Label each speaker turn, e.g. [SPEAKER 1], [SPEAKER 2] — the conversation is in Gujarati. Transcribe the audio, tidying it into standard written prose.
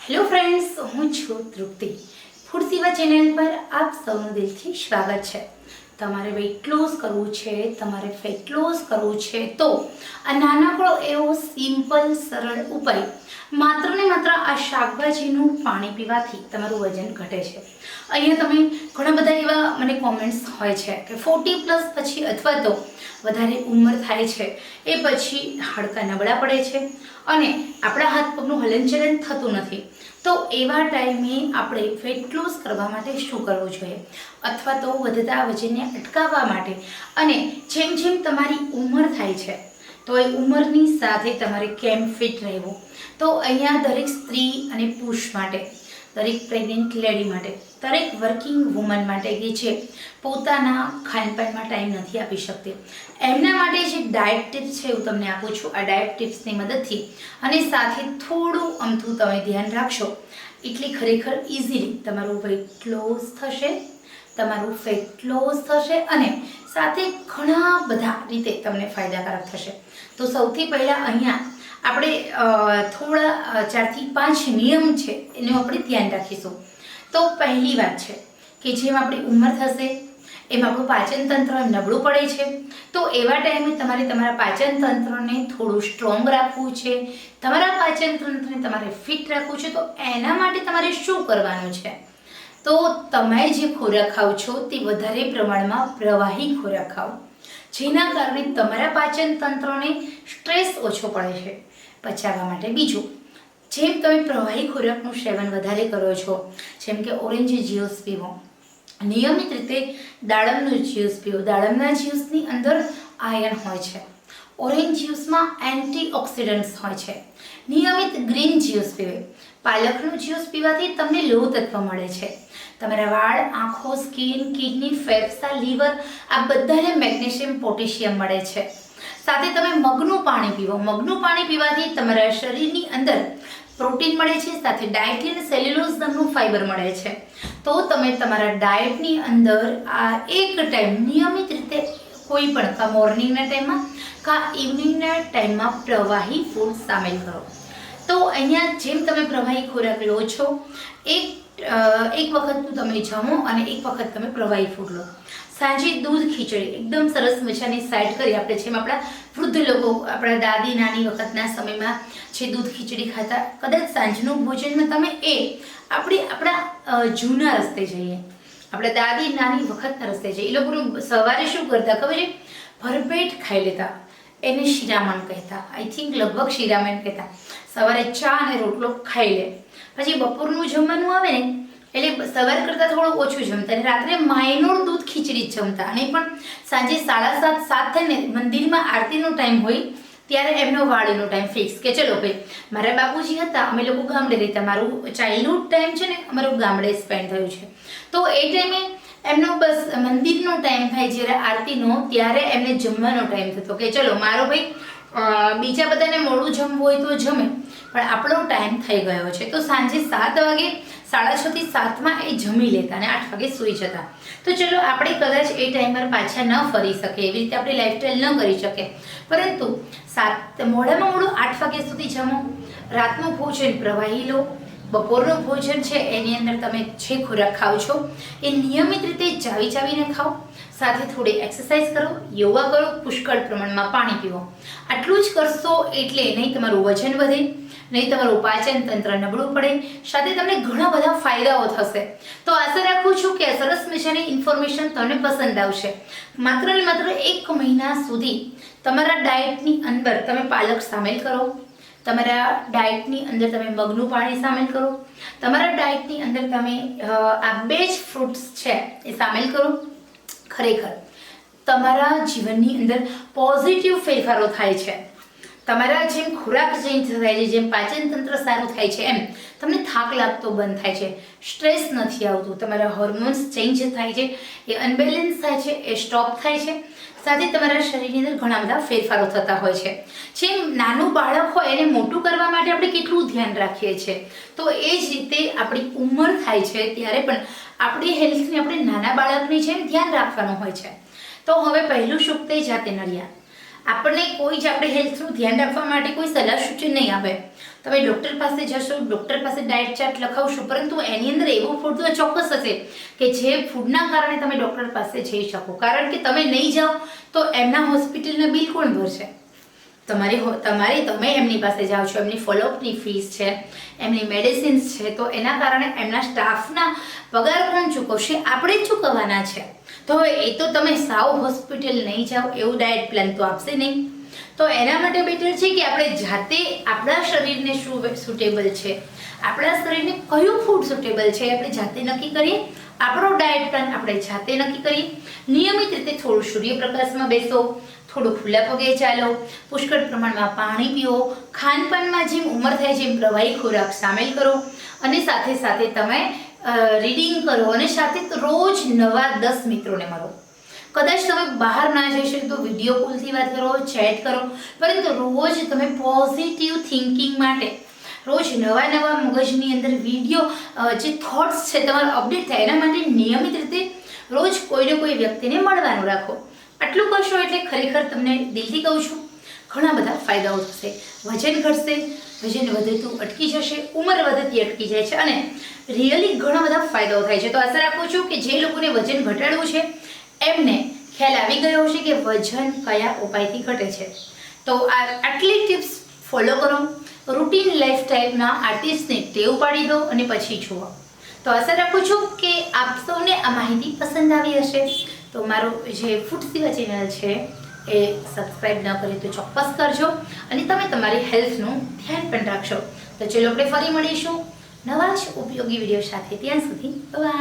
[SPEAKER 1] હેલો ફ્રેન્ડ્સ, હું છું તૃપ્તિ. ફૂડ સેવા ચેનલ પર આપ સૌનું દિલથી સ્વાગત છે. તમારે વેઇટ લોસ કરવું છે, તમારે ફેટ લોસ કરવું છે, તો આ નાનકડો એવો સિમ્પલ સરળ ઉપાય માત્ર ને માત્ર આ શાકભાજીનું પાણી પીવાથી તમારું વજન ઘટે છે. અહીંયા તમે ઘણા બધા એવા મને કોમેન્ટ્સ હોય છે કે 40+ પછી અથવા તો વધારે ઉંમર થાય છે એ પછી હાડકાં નબળા પડે છે અને આપણા હાથ પગનું હલનચલન થતું નથી. તો એવા ટાઈમે આપણે વેટ લોસ કરવા માટે શું કરવું જોઈએ, અથવા તો વધતા વજનને અટકાવવા માટે અને જેમ જેમ તમારી ઉંમર થાય છે તો એ ઉંમરની સાથે તમારે કેમ ફિટ રહેવું. તો અહીંયા દરેક સ્ત્રી અને પુરુષ માટે, દરેક પ્રેગ્નન્ટ લેડી માટે, દરેક વર્કિંગ વુમન માટે કે જે પોતાના ખાનપાનમાં ટાઈમ નથી આપી શકતી, એમના માટે જે ડાયટ ટિપ્સ છે હું તમને આપું છું. આ ડાયટ ટિપ્સની મદદથી અને સાથે થોડું અમથું તમે ધ્યાન રાખશો એટલે ખરેખર ઇઝીલી તમારું વેટ લોસ થશે, તમારું ફેટ લોસ થશે અને સાથે ઘણા બધા રીતે તમને ફાયદાકારક થશે. તો સૌથી પહેલાં અહીંયા આપણે થોડા 4 થી 5 નિયમ છે એનું આપણે ધ્યાન રાખીશું. તો પહેલી વાત છે કે જેમ આપણી ઉંમર થશે એમ આપણું પાચન તંત્ર નબળું પડે છે. તો એવા ટાઈમે તમારે તમારા પાચન તંત્રને થોડું સ્ટ્રોંગ રાખવું છે, તમારા પાચન તંત્રને તમારે ફિટ રાખવું છે. તો એના માટે તમારે શું કરવાનું છે? તો તમે જે ખોરાક ખાઓ છો તે વધારે પ્રમાણમાં પ્રવાહી ખોરાક ખાઓ, જેના કારણે તમારા પાચન તંત્રને સ્ટ્રેસ ઓછો પડે છે પચાવવા માટે. બીજું, જેમ તમે પ્રવાહી ખોરાકનું સેવન વધારે કરો છો, જેમ કે ઓરેન્જ જ્યુસ પીવો, નિયમિત રીતે દાડમનું જ્યુસ પીવો. દાડમના જ્યુસની અંદર આયર્ન હોય છે, ઓરેન્જ જ્યુસમાં એન્ટીઓક્સિડન્ટ્સ હોય છે. નિયમિત ગ્રીન જ્યુસ પીવે, પાલકનું જ્યુસ પીવાથી તમને લોહ તત્વ મળે છે. તમારા વાળ, આંખો, સ્કિન, કિડની, ફેફસા, લીવર આ બધાને મેગ્નેશિયમ, પોટેશિયમ મળે છે. સાથે તમે મગનું પાણી પીવો. મગનું પાણી પીવાથી તમારા શરીરની અંદર પ્રોટીન મળે છે, સાથે ડાયટી અને સેલ્યુલોઝ નામનું ફાઇબર મળે છે. તો તમે તમારા ડાયટની અંદર આ એક ટાઈમ નિયમિત રીતે કોઈ પણ કાં મોર્નિંગના ટાઈમમાં કાં ઇવનિંગના ટાઈમમાં પ્રવાહી ફૂડ સામેલ કરો. તો અહીંયા જેમ તમે પ્રવાહી ખોરાક લો છો, એક વખતનું તમે જમો અને એક વખત તમે પ્રવાહી ફૂડ લો. સાંજે દૂધ ખીચડી એકદમ સરસ મજાની સાઈડ કરી આપણે, જેમ આપણા વૃદ્ધ લોકો, આપણા દાદી નાની વખતના સમયમાં જે દૂધ ખીચડી ખાતા, કદાચ સાંજનું ભોજનમાં તમે આપણા જૂના રસ્તે જઈએ, આપણા દાદી નાની વખતના રસ્તે જઈએ. એ લોકોનું સવારે શું કરતા ખબર છે? ભરપેટ ખાઈ લેતા, એને શિરામણ કહેતા. આઈ થિંક લગભગ શિરામણ કહેતા. સવારે ચા અને રોટલો ખાઈ લે, પછી બપોરનું જમવાનું આવે ને એટલે સવાર કરતાં થોડું ઓછું જમતા અને રાત્રે માયનોર દૂધ ખીચડી જ જમતા. અને પણ સાંજે 7:30 થઈને મંદિરમાં આરતીનો ટાઈમ હોય ત્યારે એમનો વાળીનો ટાઈમ ફિક્સ કે ચલો ભાઈ, મારા બાપુજી હતા, અમે લોકો ગામડે રહેતા, મારું ચાઇલ્ડહુડ ટાઈમ છે ને અમારું ગામડે સ્પેન્ડ થયું છે. તો એ ટાઈમે એમનો બસ મંદિરનો ટાઈમ થાય જ્યારે આરતીનો, ત્યારે એમને જમવાનો ટાઈમ થતો કે ચલો મારો ભાઈ બીજા બધાને મોડું જમવું હોય તો જમે, પણ આપણો ટાઈમ થઈ ગયો છે. તો સાંજે 7 વાગે, 6:30 થી 7માં એ જમી લેતા અને 8 વાગે સૂઈ જતા. તો ચલો આપણે કદાચ એ ટાઈમ પર પાછા ન ફરી શકે, એવી રીતે આપણી લાઈફસ્ટાઈલ ન કરી શકે, પરંતુ મોડામાં મોડું 8 વાગ્યા સુધી જમો. રાતનું ભોજન પ્રવાહી લો. બપોરનું ભોજન છે એની અંદર તમે જે ખોરાક ખાઓ છો એ નિયમિત રીતે ચાવીને ખાઓ. સાથે થોડી એક્સરસાઇઝ કરો, યોગા કરો, પુષ્કળ પ્રમાણમાં પાણી પીવો. આટલું જ કરશો એટલે નહીં તમારું વજન વધે, નહીં તમારું પાચન તંત્ર નબળું પડે, સાથે તમને ઘણા બધા ફાયદાઓ થશે. તો આશા રાખું છું કે આ સરસ મજાની ઇન્ફોર્મેશન તમને પસંદ આવશે. માત્ર ને માત્ર 1 મહિના સુધી તમારા ડાયટની અંદર તમે પાલક સામેલ કરો, તમારા ડાયટની અંદર તમે મગનું પાણી સામેલ કરો, તમારા ડાયટની અંદર તમે આ 2 જ ફ્રૂટ્સ છે એ સામેલ કરો. ખરેખર તમારા જીવનની અંદર પોઝિટિવ ફેરફારો થાય છે. તમારા જેમ ખોરાક ચેન્જ થાય છે, જેમ પાચન તંત્ર સારું થાય છે, એમ તમને થાક લાગતો બંધ થાય છે, સ્ટ્રેસ નથી આવતું, તમારા હોર્મોન્સ ચેન્જ થાય છે, એ અનબેલેન્સ થાય છે, એ સ્ટોપ થાય છે. સાથે તમારા શરીરની અંદર ઘણા બધા ફેરફારો થતા હોય છે. જેમ નાનું બાળક હોય એને મોટું કરવા માટે આપણે કેટલું ધ્યાન રાખીએ છીએ, તો એ જ રીતે આપણી ઉંમર થાય છે ત્યારે પણ આપણી હેલ્થને આપણે નાના બાળકની જેમ ધ્યાન રાખવાનું હોય છે. તો હવે પહેલું સુખ તે જાતે નડિયા. આપણને કોઈ જ આપણે હેલ્થનું ધ્યાન રાખવા માટે કોઈ સલાહ સૂચન નહીં આપે. તમે ડૉક્ટર પાસે જશો, ડૉક્ટર પાસે ડાયટ ચાર્ટ લખાવશો, પરંતુ એની અંદર એવું ફૂડ તો ચોક્કસ હશે કે જે ફૂડના કારણે તમે ડૉક્ટર પાસે જઈ શકો. કારણ કે તમે નહીં જાઓ તો એમના હોસ્પિટલના બિલ કોણ ભરશે? તમે એમની પાસે જાઓ છો, એમની ફોલોઅપની ફીસ છે, એમની મેડિસિન્સ છે, તો એના કારણે એમના સ્ટાફના પગાર કોણ ચૂકવશે? આપણે જ ચૂકવવાના છે. તો હવે એ તો તમે સાવ હોસ્પિટલ નહીં જાઓ એવું ડાયટ પ્લાન તો આપશે નહીં. તો એના માટે બેટર છે કે આપણે જાતે આપણા શરીરને શું સુટેબલ છે, આપણા શરીરને કયું ફૂડ સુટેબલ છે, આપણે જાતે નક્કી કરીએ. આપણો ડાયટ પ્લાન આપણે જાતે નક્કી કરીએ. નિયમિત રીતે થોડું સૂર્યપ્રકાશમાં બેસો, થોડું ખુલ્લા પગે ચાલો, પુષ્કળ પ્રમાણમાં પાણી પીવો, ખાનપાનમાં જેમ ઉંમર થાય જેમ પ્રવાહી ખોરાક સામેલ કરો, અને સાથે સાથે તમે રીડિંગ કરો, અને સાથે રોજ નવા 10 મિત્રોને મળો. કદાચ તમે બહાર ના જઈ શકો તો વિડીયો કોલથી વાત કરો, ચેટ કરો, પરંતુ રોજ તમે પોઝિટિવ થિંકિંગ માટે રોજ નવા મગજની અંદર વિડીયો જે થોટ્સ છે તમારા અપડેટ થાય એના માટે નિયમિત રીતે રોજ કોઈને કોઈ વ્યક્તિને મળવાનું રાખો. આટલું કરશો એટલે ખરેખર તમને દિલથી કહું છું ઘણા બધા ફાયદાઓ થશે. વજન ઘટશે, વજન વધતું અટકી જશે, ઉંમર વધતી અટકી જાય છે, અને રિયલી ઘણા બધા ફાયદાઓ થાય છે. તો આશા રાખું છું કે જે લોકોને વજન ઘટાડવું છે એમને ખ્યાલ આવી ગયો હશે કે વજન કયા ઉપાયથી ઘટે છે. તો આટલી ટિપ્સ ફોલો કરો, રૂટીન લાઈફસ્ટાઈલના આ ટિપ્સને ટેવ પાડી દો અને પછી જુઓ. તો આશા રાખું છું કે આપ સૌને આ માહિતી પસંદ આવી હશે. તો મારું જે ફૂડ સેવા ચેનલ છે એ સબસ્ક્રાઈબ ન કરી તો ચોક્કસ કરજો, અને તમે તમારી હેલ્થનું ધ્યાન પણ રાખશો. તો ચલો આપણે ફરી મળીશું નવા જ ઉપયોગી વિડીયો સાથે. ત્યાં સુધી બાય.